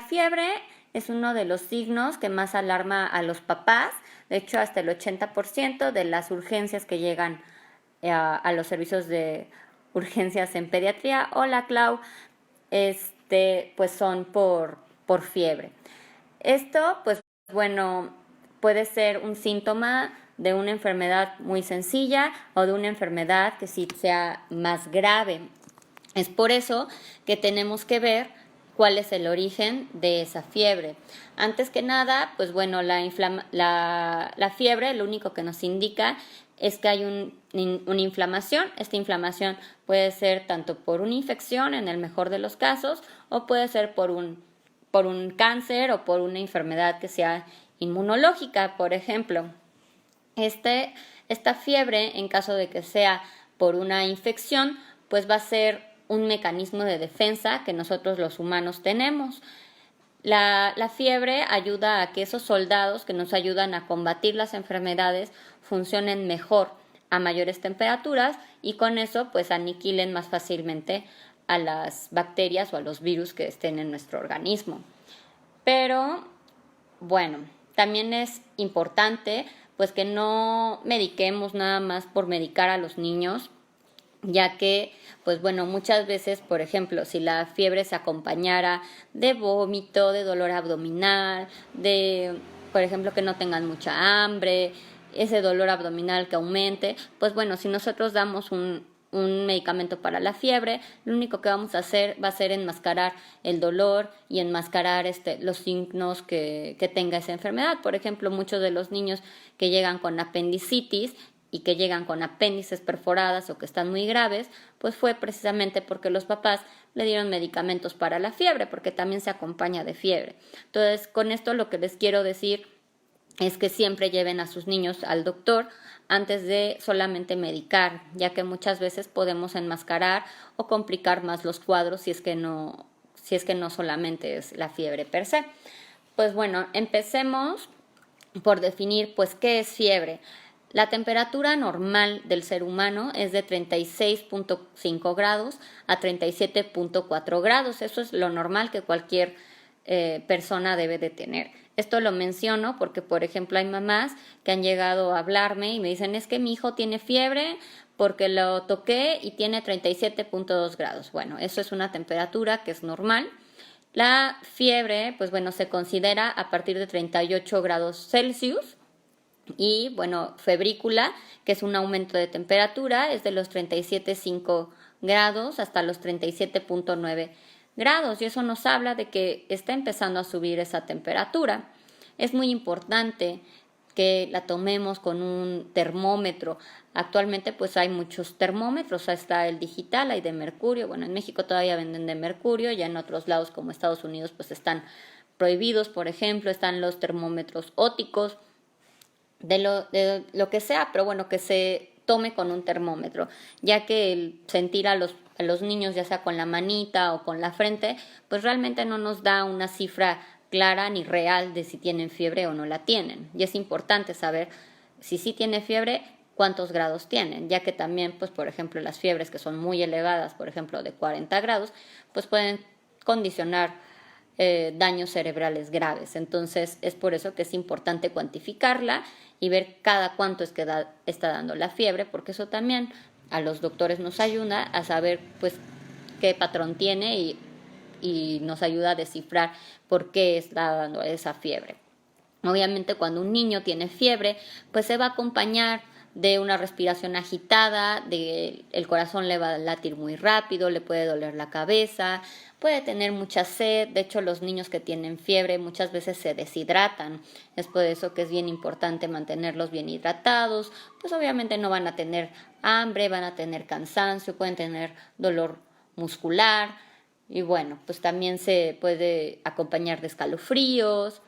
fiebre es uno de los signos que más alarma a los papás. De hecho, hasta el 80% de las urgencias que llegan a los servicios de urgencias en pediatría, hola Clau, pues son por fiebre. Esto, pues bueno, puede ser un síntoma de una enfermedad muy sencilla o de una enfermedad que sí sea más grave. Es por eso que tenemos que ver cuál es el origen de esa fiebre. Antes que nada, pues bueno, la fiebre lo único que nos indica es que hay una inflamación. Esta inflamación puede ser tanto por una infección, en el mejor de los casos, o puede ser por un cáncer o por una enfermedad que sea inmunológica, por ejemplo. Esta fiebre, en caso de que sea por una infección, pues va a ser un mecanismo de defensa que nosotros los humanos tenemos. La fiebre ayuda a que esos soldados que nos ayudan a combatir las enfermedades funcionen mejor a mayores temperaturas y con eso pues aniquilen más fácilmente a las bacterias o a los virus que estén en nuestro organismo. Pero bueno, también es importante pues que no mediquemos nada más por medicar a los niños, ya que, pues bueno, muchas veces, por ejemplo, si la fiebre se acompañara de vómito, de dolor abdominal, por ejemplo, que no tengan mucha hambre, ese dolor abdominal que aumente, pues bueno, si nosotros damos un medicamento para la fiebre, lo único que vamos a hacer va a ser enmascarar el dolor y enmascarar los signos que tenga esa enfermedad. Por ejemplo, muchos de los niños que llegan con apendicitis y que llegan con apéndices perforadas o que están muy graves, pues fue precisamente porque los papás le dieron medicamentos para la fiebre, porque también se acompaña de fiebre. Entonces, con esto lo que les quiero decir es que siempre lleven a sus niños al doctor antes de solamente medicar, ya que muchas veces podemos enmascarar o complicar más los cuadros si es que no solamente es la fiebre per se. Pues bueno, empecemos por definir pues qué es fiebre. La temperatura normal del ser humano es de 36.5 grados a 37.4 grados. Eso es lo normal que cualquier persona debe de tener. Esto lo menciono porque, por ejemplo, hay mamás que han llegado a hablarme y me dicen, es que mi hijo tiene fiebre porque lo toqué y tiene 37.2 grados. Bueno, eso es una temperatura que es normal. La fiebre, pues bueno, se considera a partir de 38 grados Celsius. Y bueno, febrícula, que es un aumento de temperatura, es de los 37.5 grados hasta los 37.9 grados. Y eso nos habla de que está empezando a subir esa temperatura. Es muy importante que la tomemos con un termómetro. Actualmente pues hay muchos termómetros, está el digital, hay de mercurio. Bueno, en México todavía venden de mercurio, ya en otros lados como Estados Unidos pues están prohibidos. Por ejemplo, están los termómetros ópticos, de lo que sea, pero bueno, que se tome con un termómetro, ya que el sentir a los niños, ya sea con la manita o con la frente, pues realmente no nos da una cifra clara ni real de si tienen fiebre o no la tienen. Y es importante saber si sí tiene fiebre, cuántos grados tienen, ya que también, pues por ejemplo, las fiebres que son muy elevadas, por ejemplo, de 40 grados, pues pueden condicionar daños cerebrales graves. Entonces es por eso que es importante cuantificarla y ver cada cuánto es que está dando la fiebre, porque eso también a los doctores nos ayuda a saber pues qué patrón tiene y nos ayuda a descifrar por qué está dando esa fiebre. Obviamente cuando un niño tiene fiebre, pues se va a acompañar de una respiración agitada, el corazón le va a latir muy rápido, le puede doler la cabeza, puede tener mucha sed. De hecho, los niños que tienen fiebre muchas veces se deshidratan. Es por eso que es bien importante mantenerlos bien hidratados. Pues obviamente no van a tener hambre, van a tener cansancio, pueden tener dolor muscular y bueno, pues también se puede acompañar de escalofríos.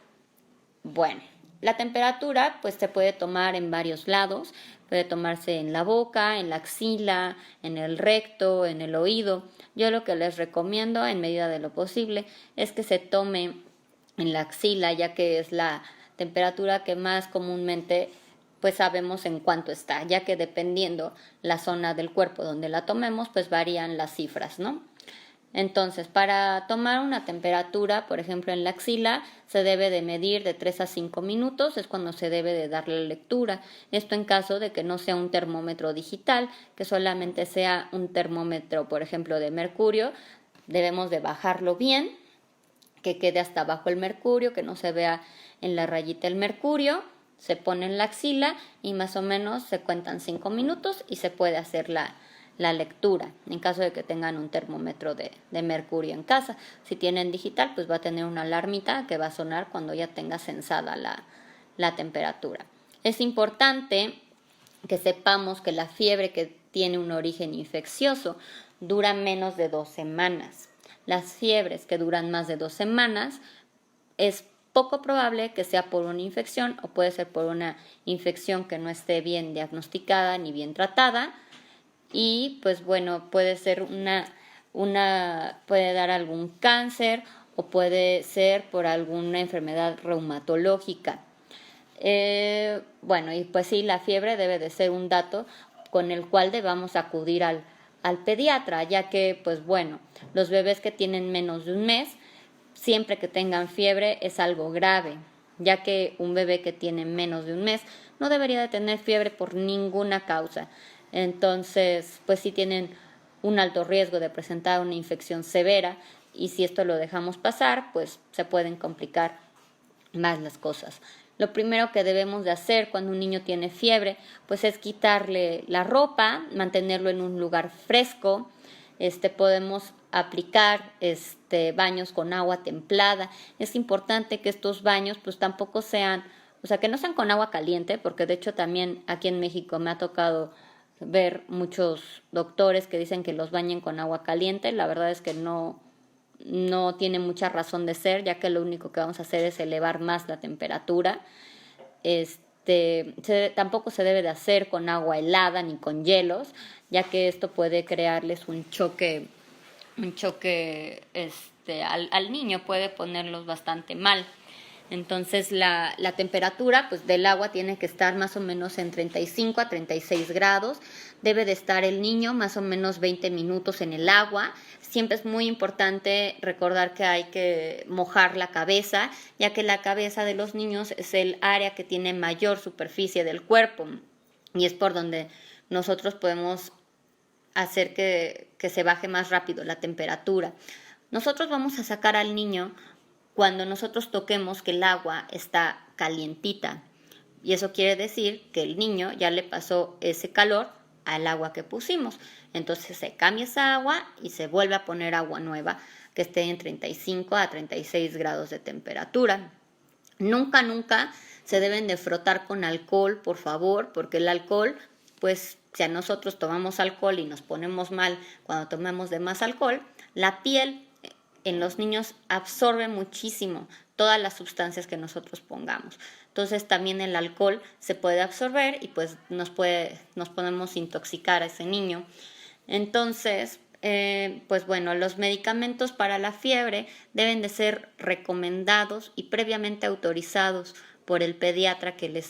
Bueno, la temperatura pues se puede tomar en varios lados, puede tomarse en la boca, en la axila, en el recto, en el oído. Yo lo que les recomiendo en medida de lo posible es que se tome en la axila, ya que es la temperatura que más comúnmente pues sabemos en cuánto está, ya que dependiendo la zona del cuerpo donde la tomemos pues varían las cifras, ¿no? Entonces, para tomar una temperatura, por ejemplo, en la axila, se debe de medir de 3 a 5 minutos, es cuando se debe de dar la lectura. Esto en caso de que no sea un termómetro digital, que solamente sea un termómetro, por ejemplo, de mercurio. Debemos de bajarlo bien, que quede hasta abajo el mercurio, que no se vea en la rayita el mercurio. Se pone en la axila y más o menos se cuentan 5 minutos y se puede hacer la lectura, en caso de que tengan un termómetro de mercurio en casa. Si tienen digital, pues va a tener una alarmita que va a sonar cuando ya tenga censada la temperatura. Es importante que sepamos que la fiebre que tiene un origen infeccioso dura menos de 2 semanas. Las fiebres que duran más de 2 semanas es poco probable que sea por una infección o puede ser por una infección que no esté bien diagnosticada ni bien tratada. Y pues bueno, puede ser puede dar algún cáncer o puede ser por alguna enfermedad reumatológica. Bueno, y pues sí, la fiebre debe de ser un dato con el cual debamos acudir al pediatra, ya que pues bueno, los bebés que tienen menos de un mes, siempre que tengan fiebre es algo grave, ya que un bebé que tiene menos de un mes no debería de tener fiebre por ninguna causa. Entonces, pues sí tienen un alto riesgo de presentar una infección severa y si esto lo dejamos pasar, pues se pueden complicar más las cosas. Lo primero que debemos de hacer cuando un niño tiene fiebre, pues es quitarle la ropa, mantenerlo en un lugar fresco. Podemos aplicar baños con agua templada. Es importante que estos baños pues tampoco sean, o sea, que no sean con agua caliente, porque de hecho también aquí en México me ha tocado ver muchos doctores que dicen que los bañen con agua caliente. La verdad es que no tiene mucha razón de ser, ya que lo único que vamos a hacer es elevar más la temperatura. Tampoco se debe de hacer con agua helada ni con hielos, ya que esto puede crearles un choque al niño, puede ponerlos bastante mal. Entonces la temperatura pues del agua tiene que estar más o menos en 35 a 36 grados. Debe de estar el niño más o menos 20 minutos en el agua. Siempre es muy importante recordar que hay que mojar la cabeza, ya que la cabeza de los niños es el área que tiene mayor superficie del cuerpo y es por donde nosotros podemos hacer que se baje más rápido la temperatura. Nosotros vamos a sacar al niño cuando nosotros toquemos que el agua está calientita. Y eso quiere decir que el niño ya le pasó ese calor al agua que pusimos. Entonces se cambia esa agua y se vuelve a poner agua nueva que esté en 35 a 36 grados de temperatura. Nunca se deben de frotar con alcohol, por favor, porque el alcohol, pues si a nosotros tomamos alcohol y nos ponemos mal cuando tomamos de más alcohol, la piel en los niños absorbe muchísimo todas las sustancias que nosotros pongamos. Entonces también el alcohol se puede absorber y pues nos podemos intoxicar a ese niño. Entonces, pues bueno, los medicamentos para la fiebre deben de ser recomendados y previamente autorizados por el pediatra que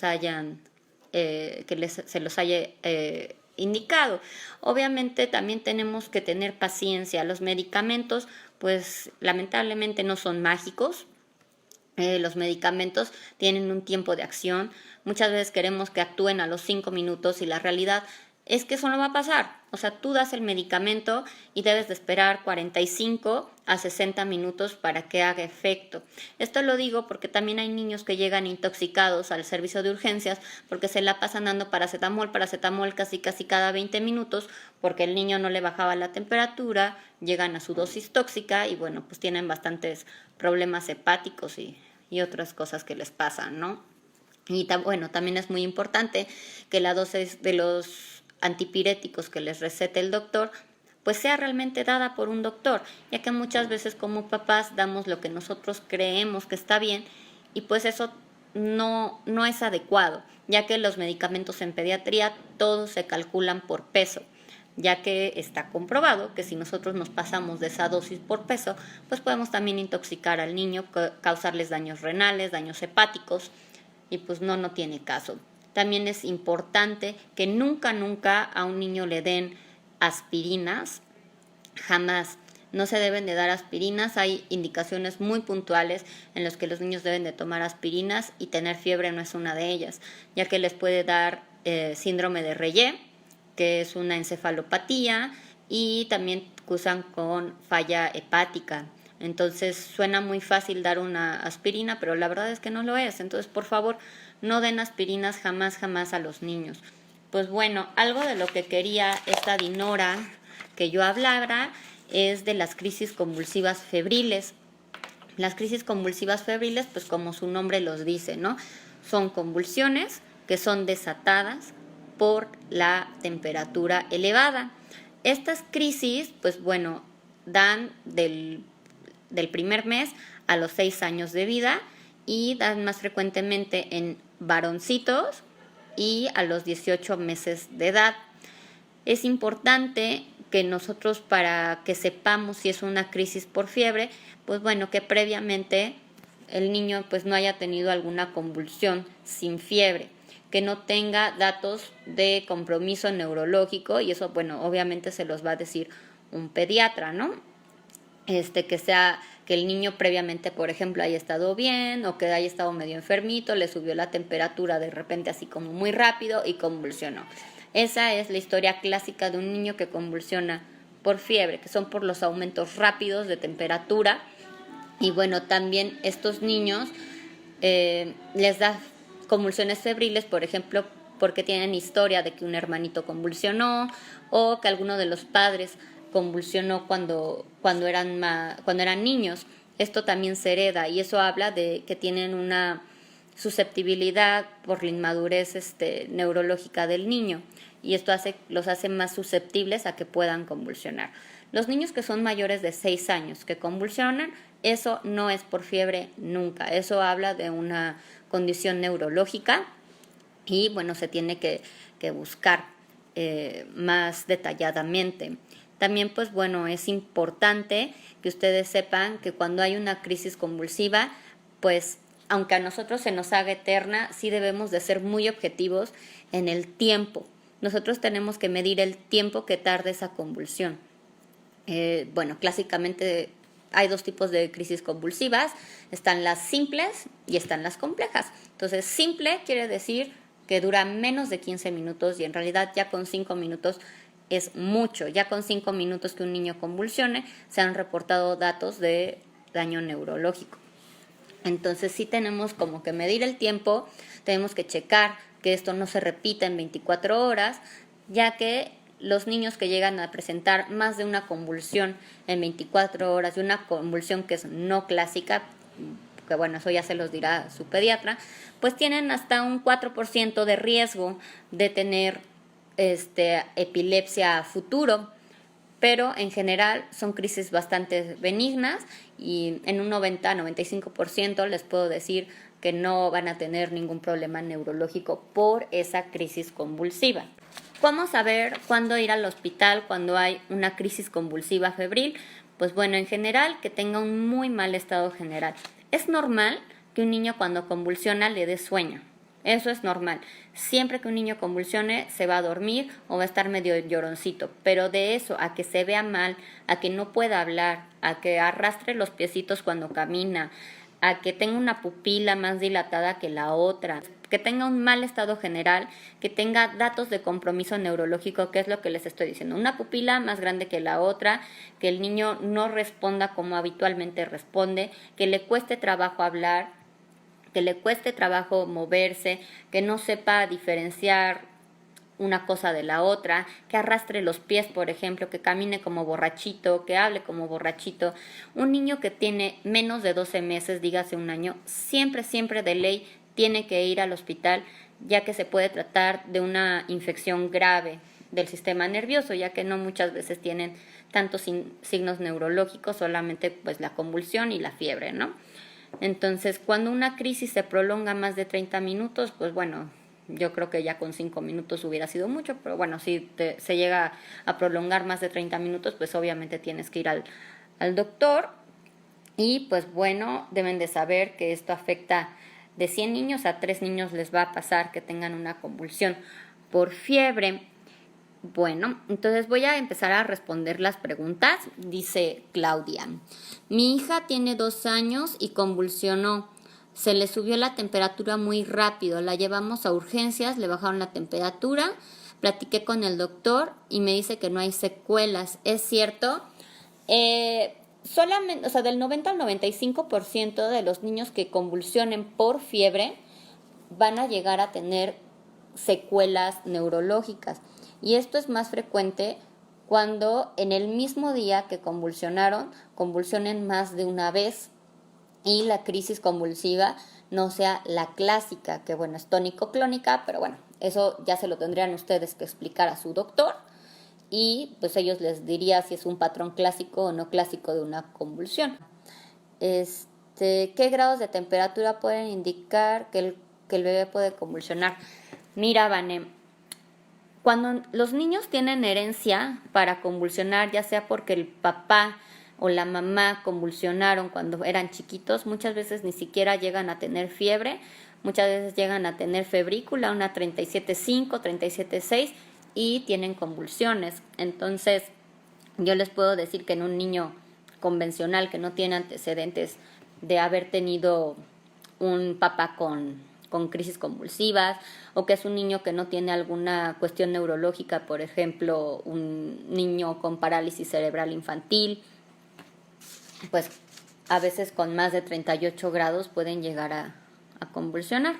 se los haya indicado. Obviamente también tenemos que tener paciencia. Los medicamentos pues lamentablemente no son mágicos. Los medicamentos tienen un tiempo de acción. Muchas veces queremos que actúen a los 5 minutos y la realidad es que eso no va a pasar. O sea, tú das el medicamento y debes de esperar 45 a 60 minutos para que haga efecto. Esto lo digo porque también hay niños que llegan intoxicados al servicio de urgencias porque se la pasan dando paracetamol casi cada 20 minutos porque el niño no le bajaba la temperatura, llegan a su dosis tóxica y bueno, pues tienen bastantes problemas hepáticos y otras cosas que les pasan, ¿no? Y bueno, también es muy importante que la dosis de los antipiréticos que les recete el doctor pues sea realmente dada por un doctor, ya que muchas veces como papás damos lo que nosotros creemos que está bien y pues eso no es adecuado, ya que los medicamentos en pediatría todos se calculan por peso, ya que está comprobado que si nosotros nos pasamos de esa dosis por peso, pues podemos también intoxicar al niño, causarles daños renales, daños hepáticos y pues no tiene caso. También es importante que nunca a un niño le den aspirinas, jamás. No se deben de dar aspirinas, hay indicaciones muy puntuales en las que los niños deben de tomar aspirinas y tener fiebre no es una de ellas, ya que les puede dar síndrome de Reye, que es una encefalopatía, y también cursan con falla hepática. Entonces suena muy fácil dar una aspirina, pero la verdad es que no lo es. Entonces, por favor, no den aspirinas jamás, jamás a los niños. Pues bueno, algo de lo que quería esta Dinora que yo hablara es de las crisis convulsivas febriles. Las crisis convulsivas febriles, pues como su nombre los dice, ¿no? Son convulsiones que son desatadas por la temperatura elevada. Estas crisis, pues bueno, dan del primer mes a los 6 años de vida y dan más frecuentemente en varoncitos y a los 18 meses de edad. Es importante que nosotros, para que sepamos si es una crisis por fiebre, pues bueno, que previamente el niño pues no haya tenido alguna convulsión sin fiebre, que no tenga datos de compromiso neurológico, y eso, bueno, obviamente se los va a decir un pediatra, ¿no? Que el niño previamente, por ejemplo, haya estado bien o que haya estado medio enfermito, le subió la temperatura de repente así como muy rápido y convulsionó. Esa es la historia clásica de un niño que convulsiona por fiebre, que son por los aumentos rápidos de temperatura. Y bueno, también estos niños les da convulsiones febriles, por ejemplo, porque tienen historia de que un hermanito convulsionó o que alguno de los padres convulsionó cuando eran niños. Esto también se hereda y eso habla de que tienen una susceptibilidad por la inmadurez neurológica del niño, y esto los hace más susceptibles a que puedan convulsionar. Los niños que son mayores de 6 años que convulsionan, eso no es por fiebre nunca, eso habla de una condición neurológica y bueno, se tiene que buscar más detalladamente. También pues bueno, es importante que ustedes sepan que cuando hay una crisis convulsiva, pues aunque a nosotros se nos haga eterna, sí debemos de ser muy objetivos en el tiempo. Nosotros tenemos que medir el tiempo que tarda esa convulsión. Bueno, clásicamente hay 2 tipos de crisis convulsivas, están las simples y están las complejas. Entonces, simple quiere decir que dura menos de 15 minutos y en realidad ya con 5 minutos es mucho. Ya con 5 minutos que un niño convulsione se han reportado datos de daño neurológico. Entonces sí tenemos como que medir el tiempo, tenemos que checar que esto no se repita en 24 horas, ya que los niños que llegan a presentar más de una convulsión en 24 horas y una convulsión que es no clásica, que bueno, eso ya se los dirá su pediatra, pues tienen hasta un 4% de riesgo de tener epilepsia a futuro, pero en general son crisis bastante benignas y en un 90-95% les puedo decir que no van a tener ningún problema neurológico por esa crisis convulsiva. ¿Cómo saber cuándo ir al hospital cuando hay una crisis convulsiva febril? Pues bueno, en general que tenga un muy mal estado general. Es normal que un niño cuando convulsiona le dé sueño. Eso es normal. Siempre que un niño convulsione se va a dormir o va a estar medio lloroncito, pero de eso a que se vea mal, a que no pueda hablar, a que arrastre los piecitos cuando camina, a que tenga una pupila más dilatada que la otra, que tenga un mal estado general, que tenga datos de compromiso neurológico, que es lo que les estoy diciendo, una pupila más grande que la otra, que el niño no responda como habitualmente responde, que le cueste trabajo hablar, que le cueste trabajo moverse, que no sepa diferenciar una cosa de la otra, que arrastre los pies, por ejemplo, que camine como borrachito, que hable como borrachito. Un niño que tiene menos de 12 meses, dígase un año, siempre de ley tiene que ir al hospital, ya que se puede tratar de una infección grave del sistema nervioso, ya que no muchas veces tienen tantos signos neurológicos, solamente pues la convulsión y la fiebre, ¿no? Entonces, cuando una crisis se prolonga más de 30 minutos, pues bueno, yo creo que ya con 5 minutos hubiera sido mucho, pero bueno, si se llega a prolongar más de 30 minutos, pues obviamente tienes que ir al doctor. Y pues bueno, deben de saber que esto afecta de 100 niños a 3 niños les va a pasar que tengan una convulsión por fiebre. Bueno, entonces voy a empezar a responder las preguntas. Dice Claudia: mi hija tiene 2 años y convulsionó. Se le subió la temperatura muy rápido. La llevamos a urgencias, le bajaron la temperatura. Platiqué con el doctor y me dice que no hay secuelas. ¿Es cierto? Solamente, o sea, del 90 al 95% de los niños que convulsionen por fiebre van a llegar a tener secuelas neurológicas. Y esto es más frecuente cuando en el mismo día que convulsionaron, convulsionen más de una vez y la crisis convulsiva no sea la clásica, que bueno, es tónico-clónica, pero bueno, eso ya se lo tendrían ustedes que explicar a su doctor y pues ellos les diría si es un patrón clásico o no clásico de una convulsión. ¿Qué grados de temperatura pueden indicar que el bebé puede convulsionar? Mira, Vane, cuando los niños tienen herencia para convulsionar, ya sea porque el papá o la mamá convulsionaron cuando eran chiquitos, muchas veces ni siquiera llegan a tener fiebre, muchas veces llegan a tener febrícula, una 37.5, 37.6 y tienen convulsiones. Entonces, yo les puedo decir que en un niño convencional que no tiene antecedentes de haber tenido un papá con crisis convulsivas o que es un niño que no tiene alguna cuestión neurológica, por ejemplo, un niño con parálisis cerebral infantil, pues a veces con más de 38 grados pueden llegar a convulsionar.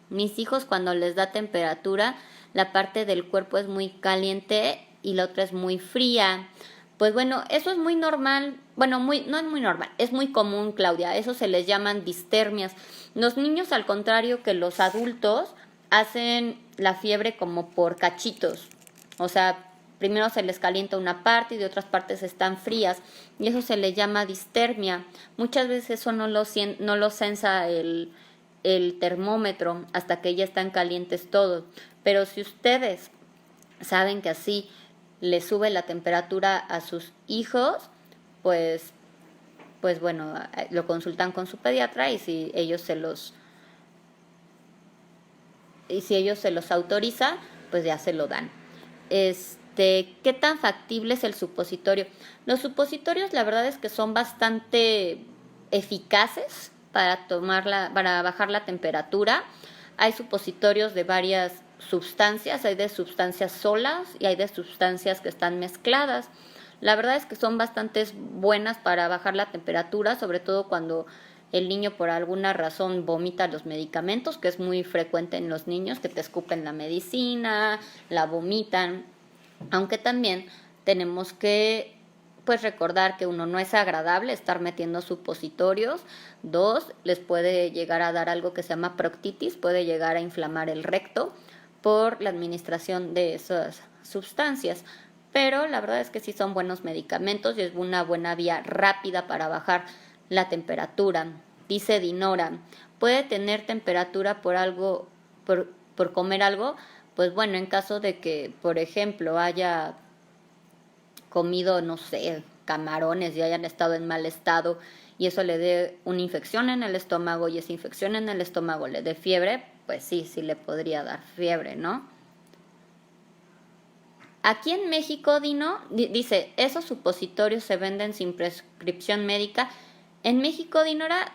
Mis hijos cuando les da temperatura, la parte del cuerpo es muy caliente y la otra es muy fría. Pues bueno, eso es muy normal, bueno, no es muy normal, es muy común, Claudia, eso se les llaman distermias. Los niños, al contrario que los adultos, hacen la fiebre como por cachitos, o sea, primero se les calienta una parte y de otras partes están frías, y eso se le llama distermia. Muchas veces eso no lo sensa el termómetro hasta que ya están calientes todos, pero si ustedes saben que así le sube la temperatura a sus hijos, pues bueno, lo consultan con su pediatra y si ellos se los autoriza, pues ya se lo dan. ¿Qué tan factible es el supositorio? Los supositorios, la verdad es que son bastante eficaces para bajar la temperatura. Hay supositorios de varias sustancias, hay de sustancias solas y hay de sustancias que están mezcladas. La verdad es que son bastante buenas para bajar la temperatura, sobre todo cuando el niño por alguna razón vomita los medicamentos, que es muy frecuente en los niños, que te escupen la medicina, la vomitan. Aunque también tenemos que pues recordar que uno, no es agradable estar metiendo supositorios. 2, les puede llegar a dar algo que se llama proctitis, puede llegar a inflamar el recto por la administración de esas sustancias. Pero la verdad es que sí son buenos medicamentos y es una buena vía rápida para bajar la temperatura. Dice Dinora, ¿puede tener temperatura por comer algo? Pues bueno, en caso de que, por ejemplo, haya comido, no sé, camarones y hayan estado en mal estado y eso le dé una infección en el estómago y esa infección en el estómago le dé fiebre, pues sí le podría dar fiebre, ¿no? Aquí en México, Dino, dice, esos supositorios se venden sin prescripción médica. En México, Dinora,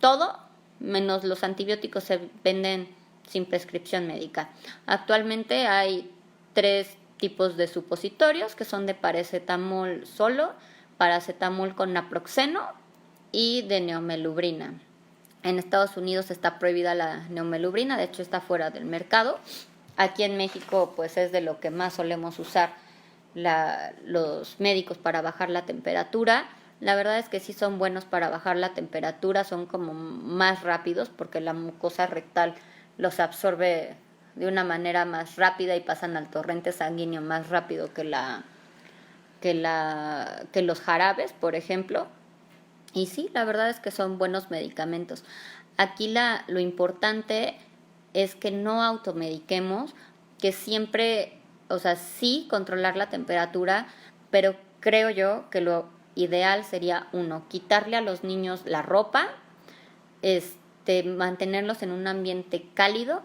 todo menos los antibióticos se venden sin prescripción médica. Actualmente hay 3 tipos de supositorios que son de paracetamol solo, paracetamol con naproxeno y de neomelubrina. En Estados Unidos está prohibida la neomelubrina, de hecho está fuera del mercado. Aquí en México pues es de lo que más solemos usar los médicos para bajar la temperatura. La verdad es que sí son buenos para bajar la temperatura, son como más rápidos porque la mucosa rectal los absorbe de una manera más rápida y pasan al torrente sanguíneo más rápido que los jarabes, por ejemplo. Y sí, la verdad es que son buenos medicamentos. Aquí lo importante es que no automediquemos, que siempre, o sea, sí controlar la temperatura, pero creo yo que lo ideal sería, 1, quitarle a los niños la ropa, mantenerlos en un ambiente cálido,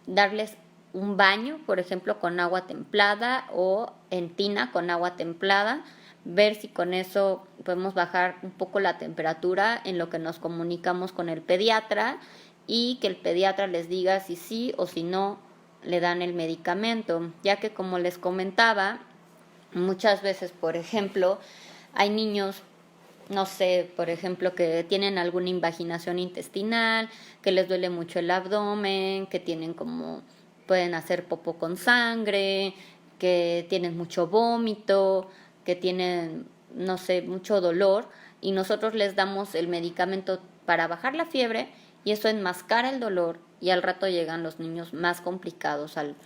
darles un baño, por ejemplo, con agua templada o en tina con agua templada, ver si con eso podemos bajar un poco la temperatura en lo que nos comunicamos con el pediatra y que el pediatra les diga si sí o si no le dan el medicamento, ya que como les comentaba, muchas veces, por ejemplo, hay niños, no sé, por ejemplo, que tienen alguna invaginación intestinal, que les duele mucho el abdomen, que tienen como, pueden hacer popó con sangre, que tienen mucho vómito, que tienen, no sé, mucho dolor, y nosotros les damos el medicamento para bajar la fiebre y eso enmascara el dolor y al rato llegan los niños más complicados al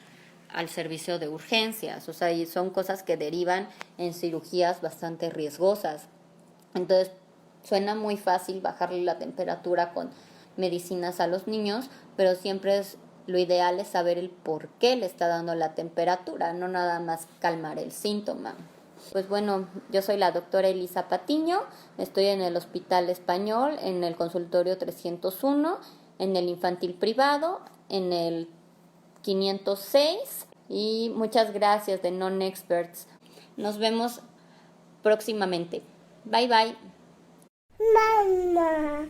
servicio de urgencias, o sea, y son cosas que derivan en cirugías bastante riesgosas. Entonces, suena muy fácil bajarle la temperatura con medicinas a los niños, pero siempre lo ideal es saber el por qué le está dando la temperatura, no nada más calmar el síntoma. Pues bueno, yo soy la doctora Elisa Patiño, estoy en el Hospital Español, en el consultorio 301, en el infantil privado, en el 506 y muchas gracias de Non-Experts. Nos vemos próximamente. Bye bye. Mamá.